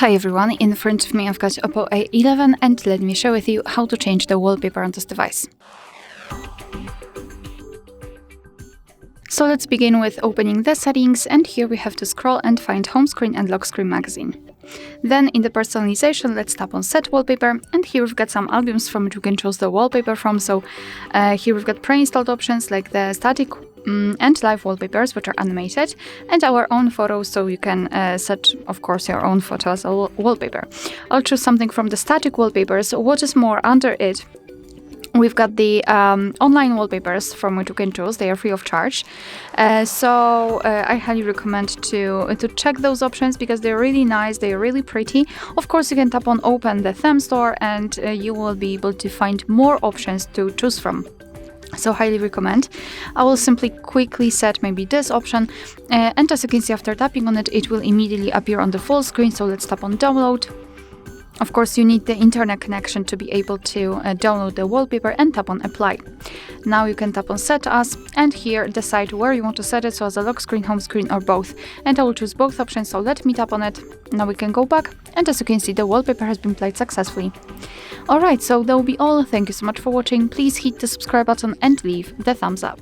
Hi everyone, in front of me I've got OPPO A11 and let me share with you how to change the wallpaper on this device. So let's begin with opening the settings, and here we have to scroll and find home screen and lock screen magazine. Then in the personalization, let's tap on set wallpaper, and here we've got some albums from which we can choose the wallpaper from. So here we've got pre-installed options like the static and live wallpapers, which are animated, and our own photos, so you can set, of course, your own photo as a wallpaper. I'll choose something from the static wallpapers. What is more, under it, we've got the online wallpapers from which you can choose. They are free of charge. So I highly recommend to check those options because they're really nice, they're really pretty. Of course, you can tap on open the theme store and you will be able to find more options to choose from. So highly recommend. I will simply quickly set maybe this option, and as you can see, after tapping on it, it will immediately appear on the full screen. So let's tap on download. Of course, you need the internet connection to be able to download the wallpaper, and tap on apply. Now you can tap on set as, and here decide where you want to set it, so as a lock screen, home screen, or both. And I will choose both options, so let me tap on it. Now we can go back, and as you can see, the wallpaper has been played successfully. Alright, so that will be all. Thank you so much for watching. Please hit the subscribe button and leave the thumbs up.